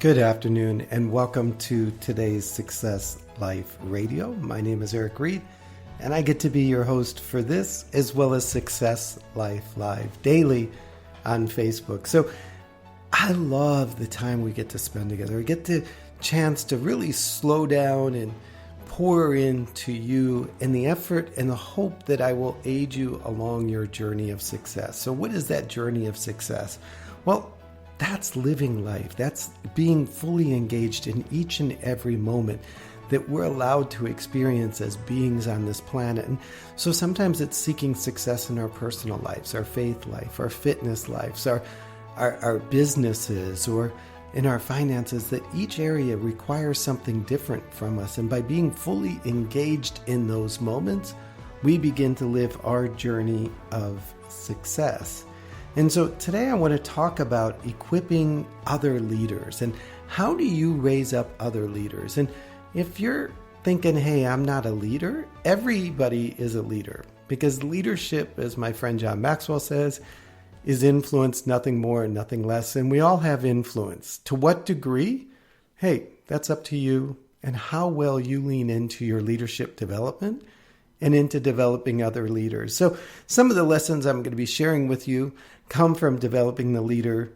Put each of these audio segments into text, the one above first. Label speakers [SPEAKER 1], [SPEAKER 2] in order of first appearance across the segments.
[SPEAKER 1] Good afternoon and welcome to today's Success Life Radio. My name is Eric Reed and I get to be your host for this as well as Success Life Live daily on Facebook. So I love the time we get to spend together. I get the chance to really slow down and pour into you in the effort and the hope that I will aid you along your journey of success. So what is that journey of success? Well, that's living life. That's being fully engaged in each and every moment that we're allowed to experience as beings on this planet. And so sometimes it's seeking success in our personal lives, our faith life, our fitness lives, our businesses, or in our finances, that each area requires something different from us. And by being fully engaged in those moments, we begin to live our journey of success. And so today I want to talk about equipping other leaders and how do you raise up other leaders? And if you're thinking, hey, I'm not a leader, everybody is a leader, because leadership, as my friend John Maxwell says, is influence, nothing more and nothing less. And we all have influence. To what degree? Hey, that's up to you and how well you lean into your leadership development and into developing other leaders. So some of the lessons I'm going to be sharing with you come from developing the leaders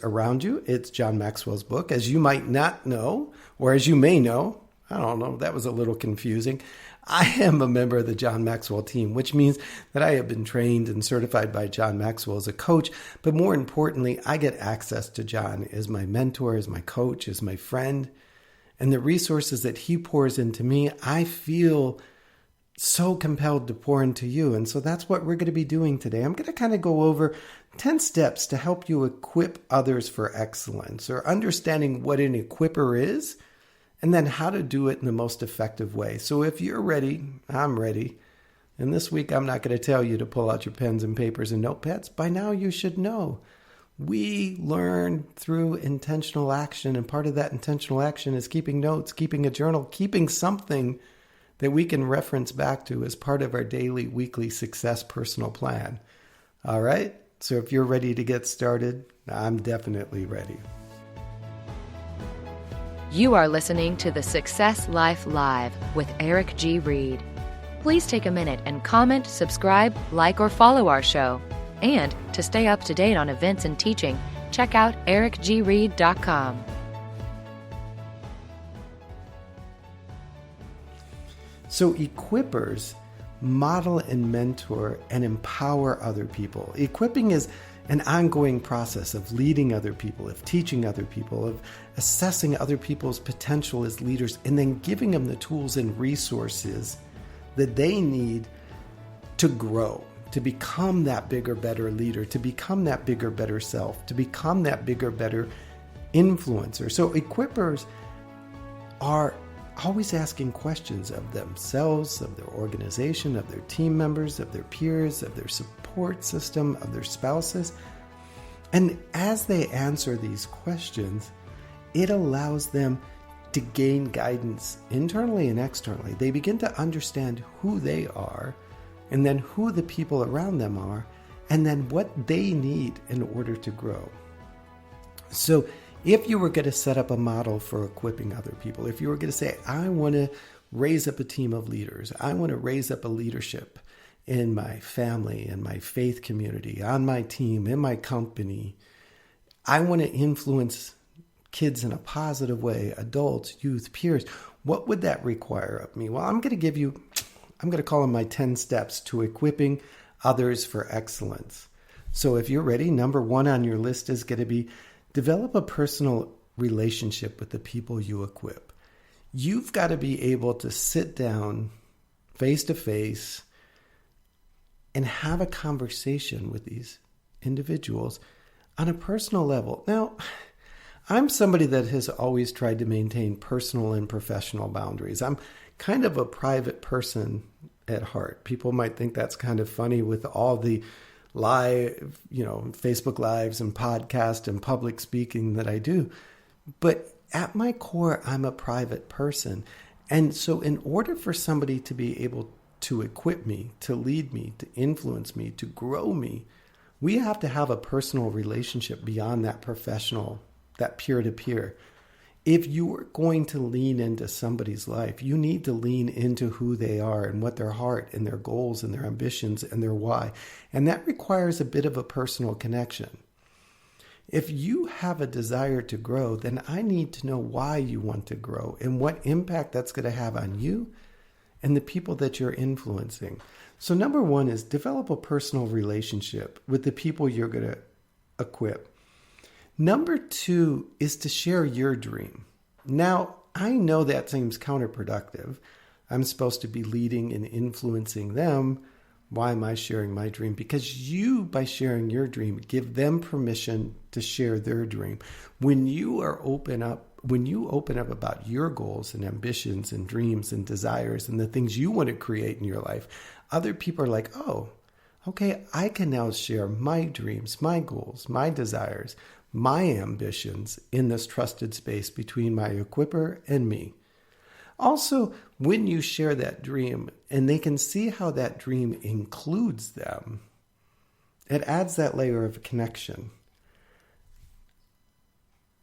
[SPEAKER 1] around you. It's John Maxwell's book. As you might not know, or as you may know, I don't know, that was a little confusing. I am a member of the John Maxwell team, which means that I have been trained and certified by John Maxwell as a coach. But more importantly, I get access to John as my mentor, as my coach, as my friend. And the resources that he pours into me, I feel so compelled to pour into you. And so that's what we're going to be doing today. I'm going to kind of go over 10 steps to help you equip others for excellence, or understanding what an equipper is, and then how to do it in the most effective way. So if you're ready, I'm ready. And this week, I'm not going to tell you to pull out your pens and papers and notepads. By now, you should know. We learn through intentional action, and part of that intentional action is keeping notes, keeping a journal, keeping something that we can reference back to as part of our daily, weekly success personal plan. All right? So if you're ready to get started, I'm definitely ready.
[SPEAKER 2] You are listening to the Success Life Live with Eric G. Reed. Please take a minute and comment, subscribe, like, or follow our show. And to stay up to date on events and teaching, check out ericgreed.com.
[SPEAKER 1] So equippers model and mentor and empower other people. Equipping is an ongoing process of leading other people, of teaching other people, of assessing other people's potential as leaders, and then giving them the tools and resources that they need to grow, to become that bigger, better leader, to become that bigger, better self, to become that bigger, better influencer. So equippers are always asking questions of themselves, of their organization, of their team members, of their peers, of their support system, of their spouses. And as they answer these questions, it allows them to gain guidance internally and externally. They begin to understand who they are, and then who the people around them are, and then what they need in order to grow. So if you were going to set up a model for equipping other people, if you were going to say, I want to raise up a team of leaders, I want to raise up a leadership in my family, in my faith community, on my team, in my company, I want to influence kids in a positive way, adults, youth, peers, what would that require of me? Well, I'm going to call them my 10 steps to equipping others for excellence. So if you're ready, number 1 on your list is going to be develop a personal relationship with the people you equip. You've got to be able to sit down face to face and have a conversation with these individuals on a personal level. Now, I'm somebody that has always tried to maintain personal and professional boundaries. I'm kind of a private person at heart. People might think that's kind of funny with all the live, Facebook lives and podcast and public speaking that I do. But at my core, I'm a private person. And so in order for somebody to be able to equip me, to lead me, to influence me, to grow me, We have to have a personal relationship beyond that professional, that peer-to-peer. If you are going to lean into somebody's life, you need to lean into who they are and what their heart and their goals and their ambitions and their why. And that requires a bit of a personal connection. If you have a desire to grow, then I need to know why you want to grow and what impact that's going to have on you and the people that you're influencing. So number one is develop a personal relationship with the people you're going to equip. Number two is to share your dream. Now, I know that seems counterproductive. I'm supposed to be leading and influencing them. Why am I sharing my dream? Because you, by sharing your dream, give them permission to share their dream. When you open up about your goals and ambitions and dreams and desires and the things you want to create in your life, other people are like, oh, okay, I can now share my dreams, my goals, my desires, my ambitions in this trusted space between my equipper and me. Also, when you share that dream and they can see how that dream includes them, it adds that layer of connection.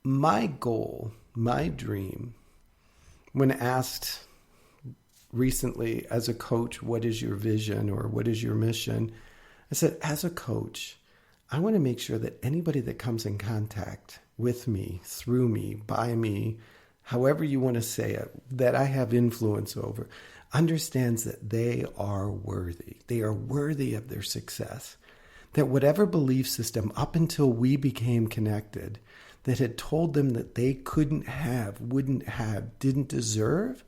[SPEAKER 1] My goal, my dream, when asked recently as a coach, what is your vision or what is your mission? I said, as a coach, I want to make sure that anybody that comes in contact with me, through me, by me, however you want to say it, that I have influence over, understands that they are worthy. They are worthy of their success. That whatever belief system up until we became connected that had told them that they couldn't have, wouldn't have, didn't deserve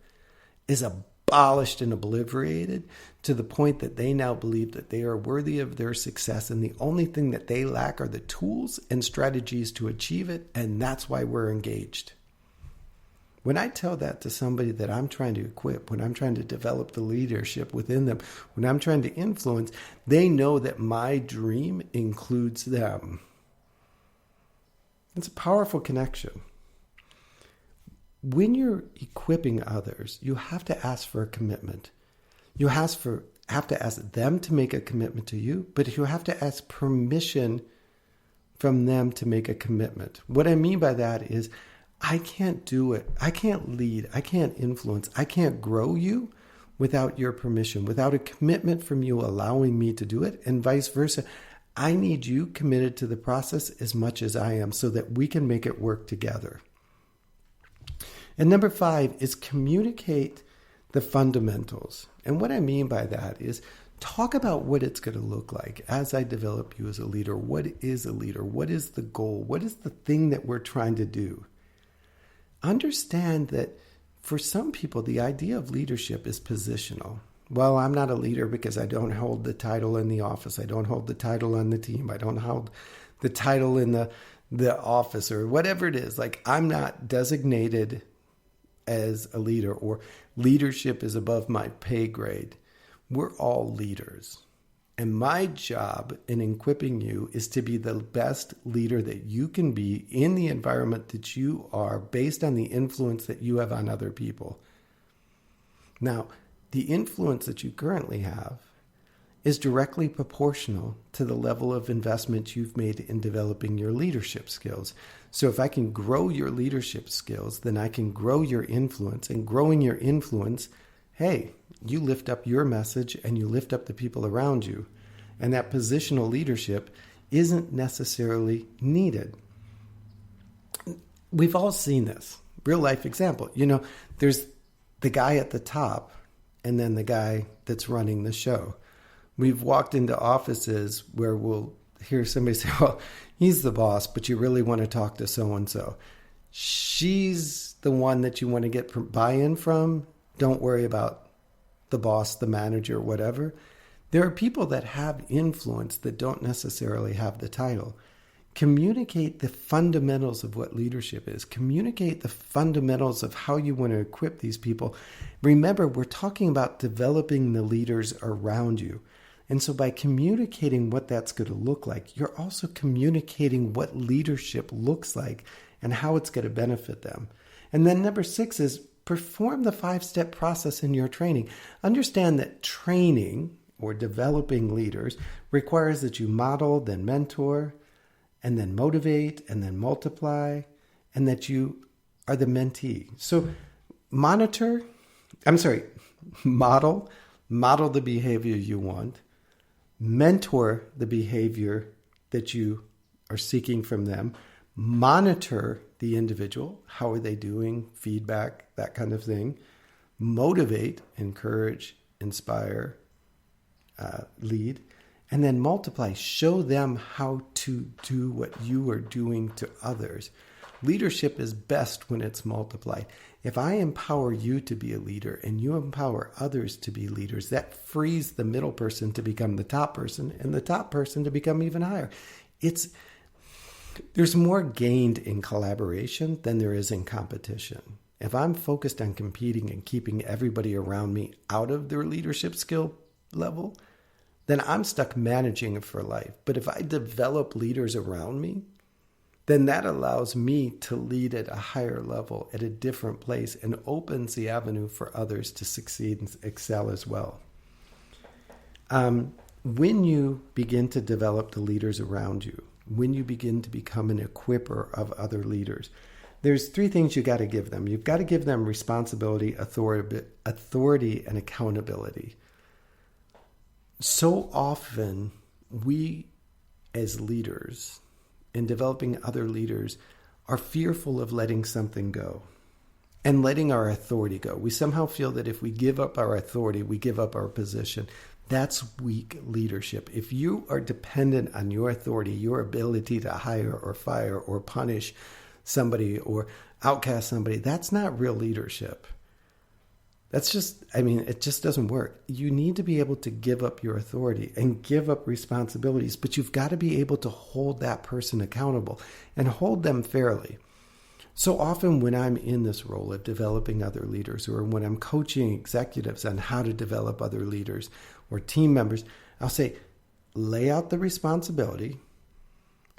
[SPEAKER 1] is abolished and obliterated to the point that they now believe that they are worthy of their success and the only thing that they lack are the tools and strategies to achieve it, and that's why we're engaged. When I tell that to somebody that I'm trying to equip, when I'm trying to develop the leadership within them, when I'm trying to influence, they know that my dream includes them. It's a powerful connection. When you're equipping others, you have to ask for a commitment. You have to ask them to make a commitment to you, but you have to ask permission from them to make a commitment. What I mean by that is I can't do it. I can't lead. I can't influence. I can't grow you without your permission, without a commitment from you allowing me to do it, and vice versa. I need you committed to the process as much as I am so that we can make it work together. And number 5 is communicate the fundamentals. And what I mean by that is talk about what it's going to look like as I develop you as a leader. What is a leader? What is the goal? What is the thing that we're trying to do? Understand that for some people, the idea of leadership is positional. Well, I'm not a leader because I don't hold the title in the office. I don't hold the title on the team. I don't hold the title in the office or whatever it is. Like, I'm not designated as a leader, or leadership is above my pay grade. We're all leaders. And my job in equipping you is to be the best leader that you can be in the environment that you are, based on the influence that you have on other people. Now, the influence that you currently have is directly proportional to the level of investment you've made in developing your leadership skills. So if I can grow your leadership skills, then I can grow your influence. And growing your influence, hey, you lift up your message and you lift up the people around you. And that positional leadership isn't necessarily needed. We've all seen this. Real life example. There's the guy at the top and then the guy that's running the show. We've walked into offices where we'll hear somebody say, well, he's the boss, but you really want to talk to so-and-so. She's the one that you want to get buy-in from. Don't worry about the boss, the manager, whatever. There are people that have influence that don't necessarily have the title. Communicate the fundamentals of what leadership is. Communicate the fundamentals of how you want to equip these people. Remember, we're talking about developing the leaders around you. And so by communicating what that's going to look like, you're also communicating what leadership looks like and how it's going to benefit them. And then number 6 is perform the 5-step process in your training. Understand that training or developing leaders requires that you model, then mentor, and then motivate, and then multiply, and that you are the mentee. So model the behavior you want, mentor the behavior that you are seeking from them, monitor the individual, how are they doing, feedback, that kind of thing, motivate, encourage, inspire, lead, and then multiply, show them how to do what you are doing to others. Leadership is best when it's multiplied. If I empower you to be a leader and you empower others to be leaders, that frees the middle person to become the top person and the top person to become even higher. There's more gained in collaboration than there is in competition. If I'm focused on competing and keeping everybody around me out of their leadership skill level, then I'm stuck managing it for life. But if I develop leaders around me, then that allows me to lead at a higher level, at a different place, and opens the avenue for others to succeed and excel as well. When you begin to develop the leaders around you, when you begin to become an equipper of other leaders, there's three things you got to give them. You've got to give them responsibility, authority, and accountability. So often, we as leaders, in developing other leaders, are fearful of letting something go and letting our authority go. We somehow feel that if we give up our authority, we give up our position. That's weak leadership. If you are dependent on your authority, your ability to hire or fire or punish somebody or outcast somebody, that's not real leadership. It just doesn't work. You need to be able to give up your authority and give up responsibilities, but you've got to be able to hold that person accountable and hold them fairly. So often when I'm in this role of developing other leaders, or when I'm coaching executives on how to develop other leaders or team members, I'll say, lay out the responsibility,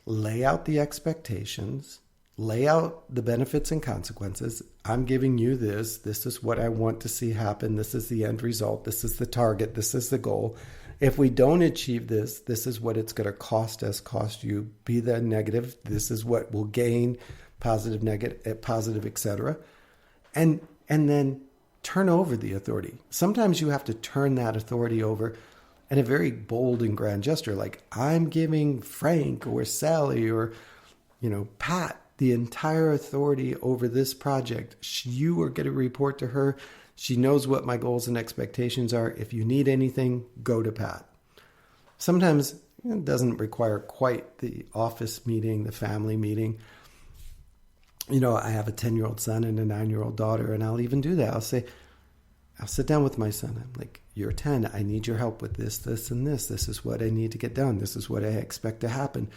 [SPEAKER 1] lay out the expectations, lay out the benefits and consequences. I'm giving you this. This is what I want to see happen. This is the end result. This is the target. This is the goal. If we don't achieve this, this is what it's going to cost us, cost you. Be the negative. This is what we'll gain, positive, negative, positive, etc. And then turn over the authority. Sometimes you have to turn that authority over in a very bold and grand gesture, like I'm giving Frank or Sally or, Pat the entire authority over this project. You are going to report to her. She knows what my goals and expectations are. If you need anything, go to Pat. Sometimes it doesn't require quite the office meeting, the family meeting. I have a 10-year-old son and a 9-year-old daughter, and I'll even do that. I'll sit down with my son. I'm like, you're 10. I need your help with this, this, and this. This is what I need to get done. This is what I expect to happen.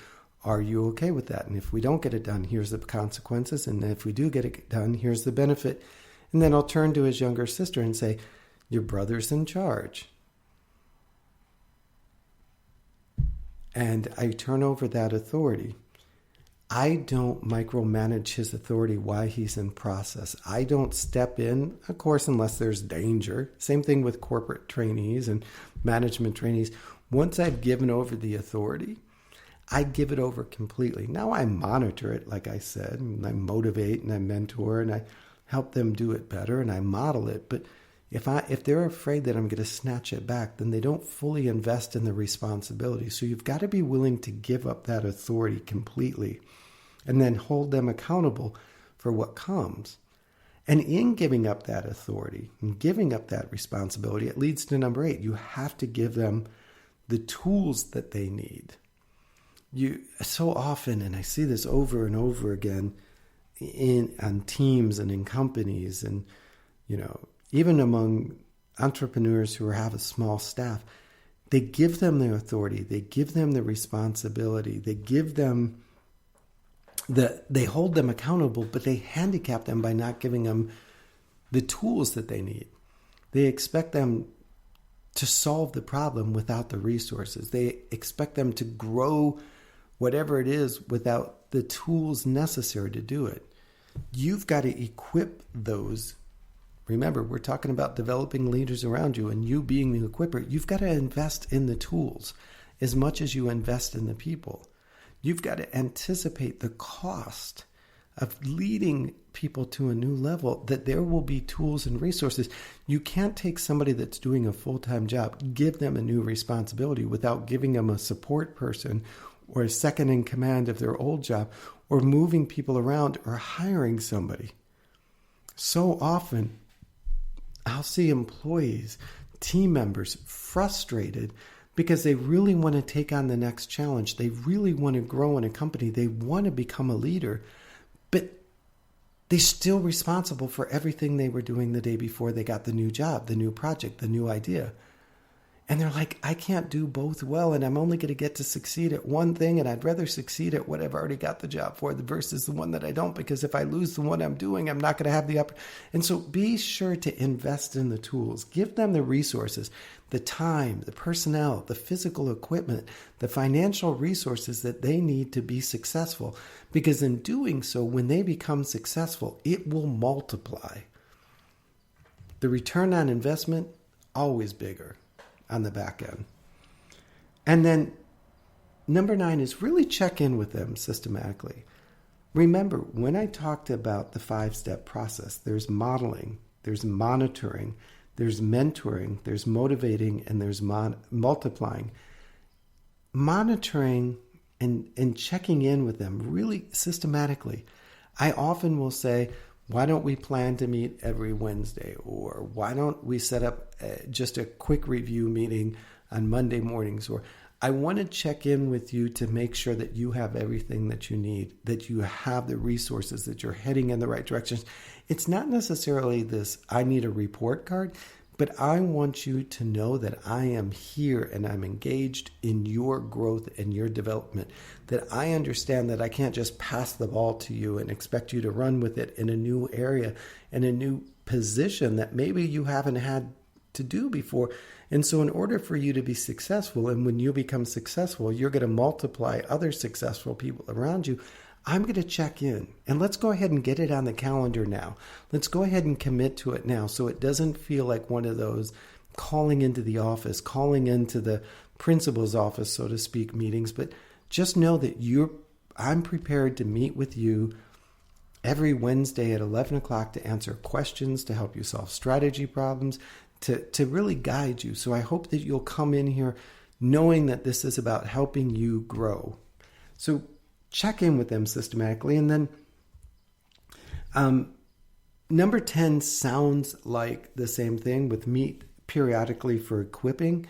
[SPEAKER 1] Are you okay with that? And if we don't get it done, here's the consequences. And if we do get it done, here's the benefit. And then I'll turn to his younger sister and say, your brother's in charge. And I turn over that authority. I don't micromanage his authority while he's in process. I don't step in, of course, unless there's danger. Same thing with corporate trainees and management trainees. Once I've given over the authority, I give it over completely. Now I monitor it, like I said, and I motivate and I mentor and I help them do it better and I model it. But if they're afraid that I'm going to snatch it back, then they don't fully invest in the responsibility. So you've got to be willing to give up that authority completely and then hold them accountable for what comes. And in giving up that authority and giving up that responsibility, it leads to number 8. You have to give them the tools that they need. So often, and I see this over and over again on teams and in companies and, even among entrepreneurs who have a small staff, they give them the authority, they give them the responsibility, they give them they hold them accountable, but they handicap them by not giving them the tools that they need. They expect them to solve the problem without the resources. They expect them to grow whatever it is without the tools necessary to do it. You've got to equip those remember, we're talking about developing leaders around you and you being the equipper. You've got to invest in the tools as much as you invest in the people. You've got to anticipate the cost of leading people to a new level, that there will be tools and resources. You can't take somebody that's doing a full-time job, give them a new responsibility without giving them a support person or a second in command of their old job, or moving people around or hiring somebody. So often, I'll see employees, team members frustrated because they really want to take on the next challenge. They really want to grow in a company. They want to become a leader, but they're still responsible for everything they were doing the day before they got the new job, the new project, the new idea. And they're like, I can't do both well, and I'm only going to get to succeed at one thing, and I'd rather succeed at what I've already got the job for versus the one that I don't, because if I lose the one I'm doing, I'm not going to have the upper. And so be sure to invest in the tools. Give them the resources, the time, the personnel, the physical equipment, the financial resources that they need to be successful. Because in doing so, when they become successful, it will multiply. The return on investment, always bigger on the back end. And then number 9 is really check in with them systematically. Remember, when I talked about the 5-step process, there's modeling, there's monitoring, there's mentoring, there's motivating, and there's multiplying. Monitoring and checking in with them really systematically. I often will say, why don't we plan to meet every Wednesday? Or why don't we set up just a quick review meeting on Monday mornings? Or I want to check in with you to make sure that you have everything that you need, that you have the resources, that you're heading in the right directions. It's not necessarily this, I need a report card, but I want you to know that I am here and I'm engaged in your growth and your development, that I understand that I can't just pass the ball to you and expect you to run with it in a new area, in a new position that maybe you haven't had to do before. And so in order for you to be successful, and when you become successful, you're going to multiply other successful people around you, I'm going to check in. And let's go ahead and get it on the calendar now. Let's go ahead and commit to it now so it doesn't feel like one of those calling into the office, calling into the principal's office, so to speak, meetings. But just know that I'm prepared to meet with you every Wednesday at 11 o'clock to answer questions, to help you solve strategy problems, to really guide you. So I hope that you'll come in here knowing that this is about helping you grow. So check in with them systematically. And then number 10 sounds like the same thing with meet periodically for equipping,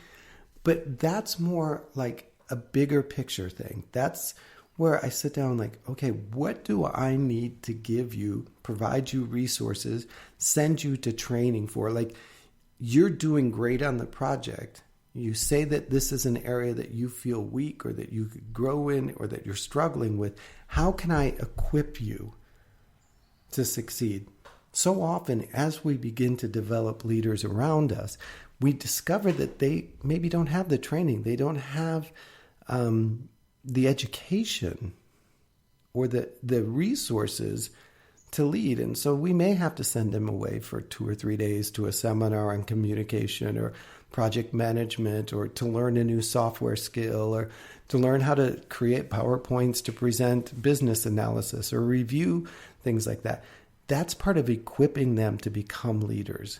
[SPEAKER 1] but that's more like a bigger picture thing. That's where I sit down like, okay, what do I need to give you, provide you resources, send you to training for? Like, you're doing great on the project. You say that this is an area that you feel weak or that you could grow in or that you're struggling with. How can I equip you to succeed? So often, as we begin to develop leaders around us, we discover that they maybe don't have the training. They don't have the education or the resources to lead. And so we may have to send them away for 2 or 3 days to a seminar on communication or project management, or to learn a new software skill, or to learn how to create PowerPoints to present business analysis or review things like that. That's part of equipping them to become leaders.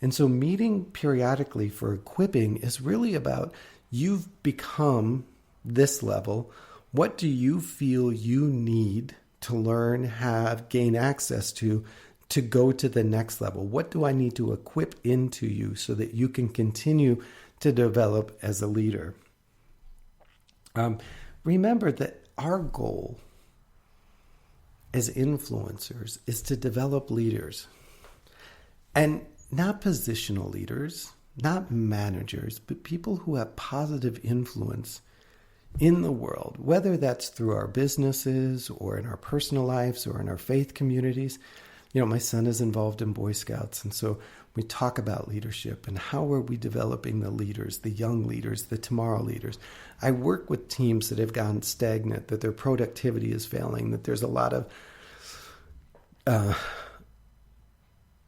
[SPEAKER 1] And so meeting periodically for equipping is really about, you've become this level. What do you feel you need to learn, gain access to go to the next level? What do I need to equip into you so that you can continue to develop as a leader? Remember that our goal as influencers is to develop leaders, and not positional leaders, not managers, but people who have positive influence in the world, whether that's through our businesses or in our personal lives or in our faith communities. You know, my son is involved in Boy Scouts, and so we talk about leadership and how are we developing the leaders, the young leaders, the tomorrow leaders. I work with teams that have gone stagnant, that their productivity is failing, that there's a lot of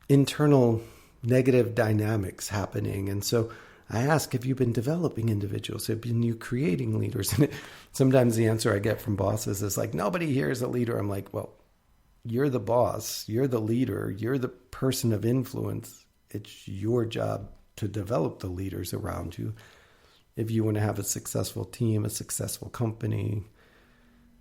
[SPEAKER 1] internal negative dynamics happening. And so I ask, have you been developing individuals? Have been you creating leaders? And sometimes the answer I get from bosses is like, nobody here is a leader. I'm like, well, you're the boss, you're the leader, you're the person of influence. It's your job to develop the leaders around you. If you want to have a successful team, a successful company,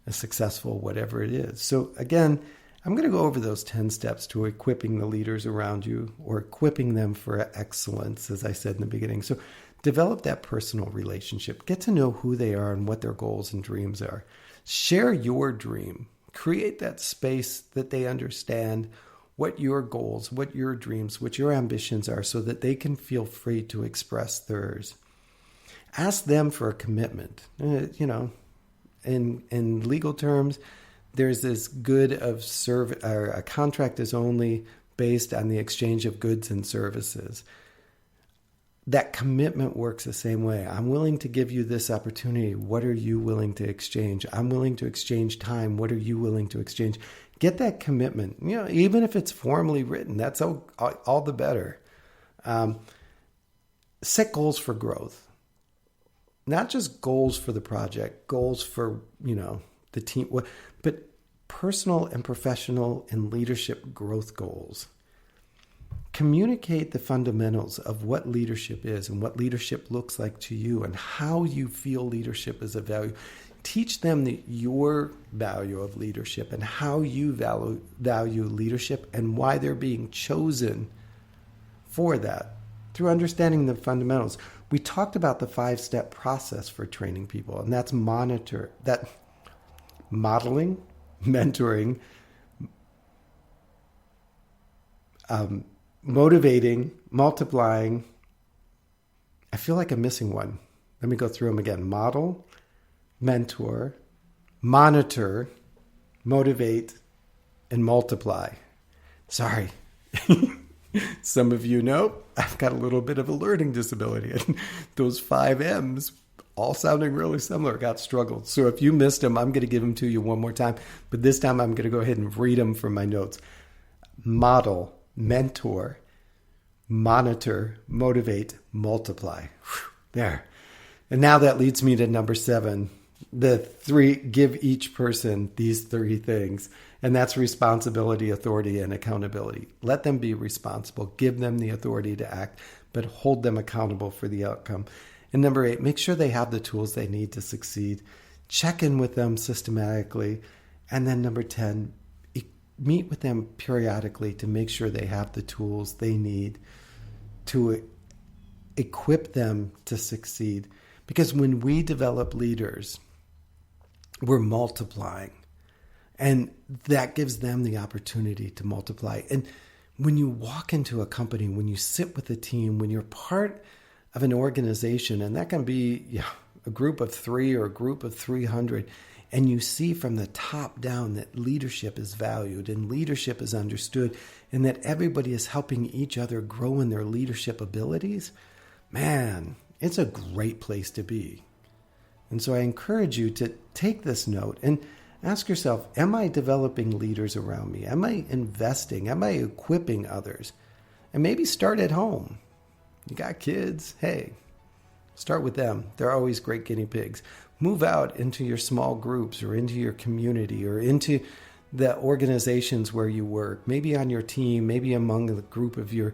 [SPEAKER 1] a successful whatever it is. So again, I'm going to go over those 10 steps to equipping the leaders around you, or equipping them for excellence, as I said in the beginning. So develop that personal relationship. Get to know who they are and what their goals and dreams are. Share your dream. Create that space that they understand what your goals, what your dreams, what your ambitions are, so that they can feel free to express theirs. Ask them for a commitment. In legal terms, there's this good of or a contract is only based on the exchange of goods and services. That commitment works the same way. I'm willing to give you this opportunity. What are you willing to exchange? I'm willing to exchange time. What are you willing to exchange? Get that commitment. Even if it's formally written, that's all the better. Set goals for growth. Not just goals for the project, goals for, the team, but personal and professional and leadership growth goals. Communicate the fundamentals of what leadership is and what leadership looks like to you and how you feel leadership is a value. Teach them your value of leadership and how you value leadership and why they're being chosen for that through understanding the fundamentals. We talked about the 5-step process for training people, and that's modeling, mentoring, motivating, multiplying. I feel like I'm missing one. Let me go through them again. Model, mentor, monitor, motivate, and multiply. Sorry. Some of you know I've got a little bit of a learning disability, and those 5 M's, all sounding really similar, got struggled. So if you missed them, I'm going to give them to you one more time. But this time I'm going to go ahead and read them from my notes. Model, mentor, monitor, motivate, multiply. Whew, there. And now that leads me to number 7. Give each person these 3 things. And that's responsibility, authority, and accountability. Let them be responsible. Give them the authority to act, but hold them accountable for the outcome. And number 8, make sure they have the tools they need to succeed. Check in with them systematically. And then number 10, meet with them periodically to make sure they have the tools they need to equip them to succeed. Because when we develop leaders, we're multiplying. And that gives them the opportunity to multiply. And when you walk into a company, when you sit with a team, when you're part of an organization, and that can be a group of 3 or a group of 300, and you see from the top down that leadership is valued and leadership is understood, and that everybody is helping each other grow in their leadership abilities, man, it's a great place to be. And so I encourage you to take this note and ask yourself, am I developing leaders around me? Am I investing? Am I equipping others? And maybe start at home. You got kids? Hey, start with them. They're always great guinea pigs. Move out into your small groups or into your community or into the organizations where you work, maybe on your team, maybe among the group of your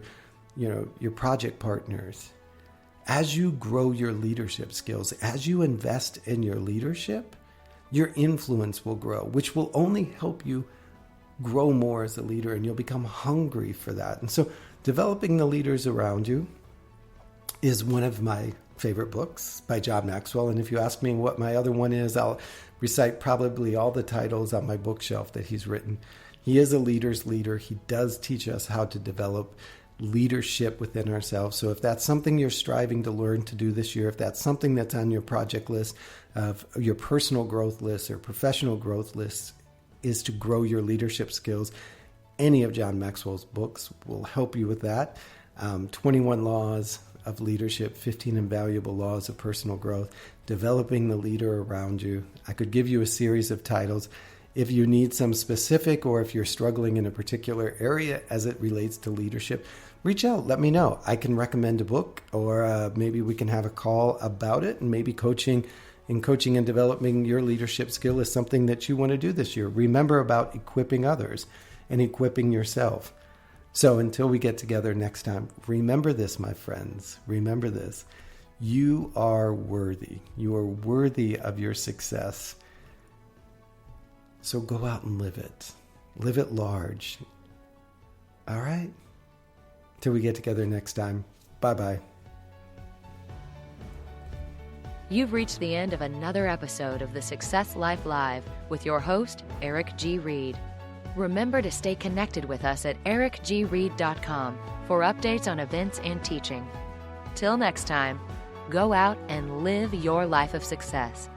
[SPEAKER 1] project partners. As you grow your leadership skills, as you invest in your leadership, your influence will grow, which will only help you grow more as a leader, and you'll become hungry for that. And so developing the leaders around you is one of my favorite books by John Maxwell. And if you ask me what my other one is, I'll recite probably all the titles on my bookshelf that he's written. He is a leader's leader. He does teach us how to develop leadership within ourselves. So if that's something you're striving to learn to do this year, if that's something that's on your project list, of your personal growth list or professional growth list, is to grow your leadership skills, any of John Maxwell's books will help you with that. 21 Laws of Leadership, 15 Invaluable Laws of Personal Growth, Developing the Leader Around You. I could give you a series of titles. If you need some specific, or if you're struggling in a particular area as it relates to leadership, reach out. Let me know. I can recommend a book, or maybe we can have a call about it. And maybe coaching and developing your leadership skill is something that you want to do this year. Remember about equipping others and equipping yourself. So until we get together next time, remember this, my friends. Remember this. You are worthy. You are worthy of your success. So go out and live it. Live it large. All right? Till we get together next time. Bye-bye.
[SPEAKER 2] You've reached the end of another episode of the Success Life Live with your host, Eric G. Reed. Remember to stay connected with us at ericgreed.com for updates on events and teaching. Till next time, go out and live your life of success.